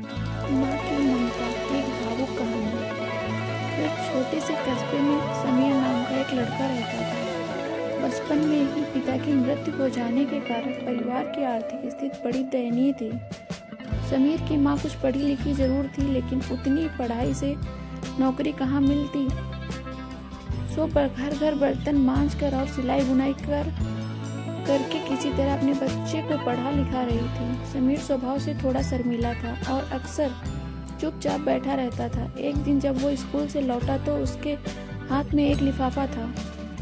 माँ की ममता, एक भावुक कहानी। एक छोटे से कस्बे में समीर नाम का एक लड़का रहता था। बचपन में ही पिता की मृत्यु हो जाने के कारण परिवार की आर्थिक स्थिति बड़ी दयनीय थी। समीर की माँ कुछ पढ़ी लिखी जरूर थी, लेकिन उतनी पढ़ाई से नौकरी कहाँ मिलती। सो घर घर बर्तन मांज कर और सिलाई बुनाई करके किसी तरह अपने बच्चे को पढ़ा लिखा रही थी। समीर स्वभाव से थोड़ा शर्मीला था और अक्सर चुपचाप बैठा रहता था। एक दिन जब वो स्कूल से लौटा तो उसके हाथ में एक लिफाफा था।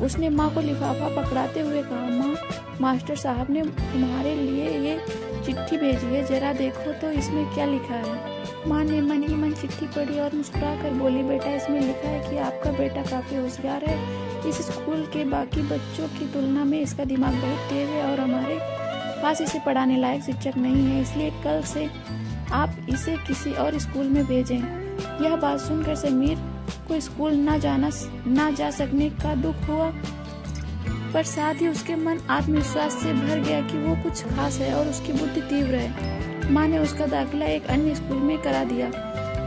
उसने माँ को लिफाफा पकड़ाते हुए कहा, माँ, मास्टर साहब ने तुम्हारे लिए ये चिट्ठी भेजी है, जरा देखो तो इसमें क्या लिखा है। माँ ने मन ही मन चिट्ठी पढ़ी और मुस्कुरा कर बोली, बेटा, इसमें लिखा है कि आपका बेटा काफी होशियार है। इस स्कूल के बाकी बच्चों की तुलना में इसका दिमाग बहुत तेज है और हमारे पास इसे पढ़ाने लायक शिक्षक नहीं है, इसलिए कल से आप इसे किसी और स्कूल में भेजें। यह बात सुनकर समीर को स्कूल ना जा सकने का दुख हुआ, पर साथ ही उसके मन आत्मविश्वास से भर गया कि वो कुछ खास है और उसकी बुद्धि तीव्र है। माँ ने उसका दाखिला एक अन्य स्कूल में करा दिया।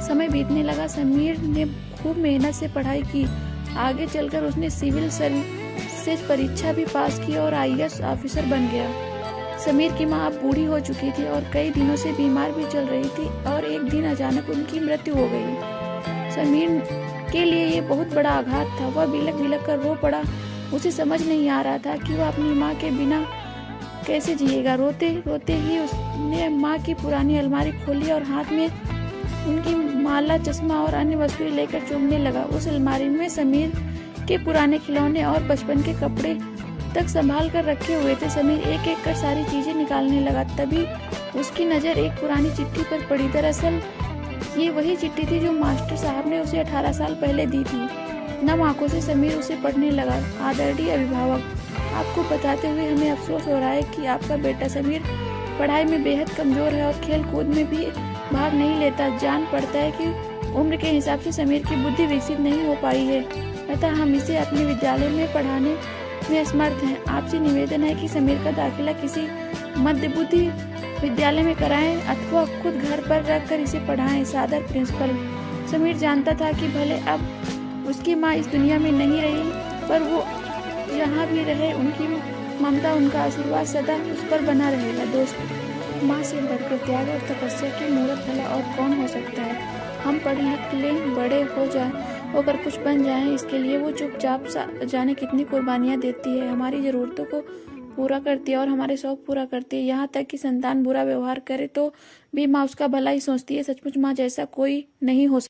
समय बीतने लगा। समीर ने खूब मेहनत से पढ़ाई की। आगे चलकर उसने सिविल सर्विसेज परीक्षा भी पास की और आईएएस ऑफिसर बन गया। समीर की माँ अब बूढ़ी हो चुकी थी और कई दिनों से बीमार भी चल रही थी और एक दिन अचानक उनकी मृत्यु हो गई। समीर के लिए ये बहुत बड़ा आघात था। वह बिलख बिलख कर रो पड़ा। उसे समझ नहीं आ रहा था कि वह अपनी माँ के बिना कैसे जिएगा। रोते रोते ही उसने माँ की पुरानी अलमारी खोली और हाथ में उनकी माला, चश्मा और अन्य वस्तुएं लेकर चूमने लगा। उस अलमारी में समीर के पुराने खिलौने और बचपन के कपड़े तक संभाल कर रखे हुए थे। समीर एक एक कर सारी चीजें निकालने लगा। तभी उसकी नजर एक पुरानी चिट्ठी पर पड़ी। दरअसल ये वही चिट्ठी थी जो मास्टर साहब ने उसे 18 साल पहले दी थी। नम आंखों से समीर उसे पढ़ने लगा। आदरणीय अभिभावक, आपको बताते हुए हमें अफसोस हो रहा है कि आपका बेटा समीर पढ़ाई में बेहद कमजोर है और खेल कूद में भी भाग नहीं लेता। जान पड़ता है कि उम्र के हिसाब से समीर की बुद्धि विकसित नहीं हो पाई है, अतः हम इसे अपने विद्यालय में पढ़ाने में असमर्थ हैं। आपसे निवेदन है कि समीर का दाखिला किसी मध्य बुद्धि विद्यालय में कराएं अथवा खुद घर पर रखकर इसे पढ़ाएं। सादर, प्रिंसिपल। समीर जानता था कि भले अब उसकी माँ इस दुनिया में नहीं रही, पर वो जहाँ भी रहे उनकी ममता, उनका आशीर्वाद सदा उस पर बना रहेगा। दोस्त, माँ से बढ़कर त्याग और तपस्या की मूर्त भला और कौन हो सकता है। हम पढ़ लिख लें, बड़े होकर कुछ बन जाएं, इसके लिए वो चुपचाप जाने कितनी कुर्बानियाँ देती है। हमारी ज़रूरतों को पूरा करती है और हमारे शौक पूरा करती है। यहाँ तक कि संतान बुरा व्यवहार करे तो भी माँ उसका भला ही सोचती है। सचमुच माँ जैसा कोई नहीं हो सकता।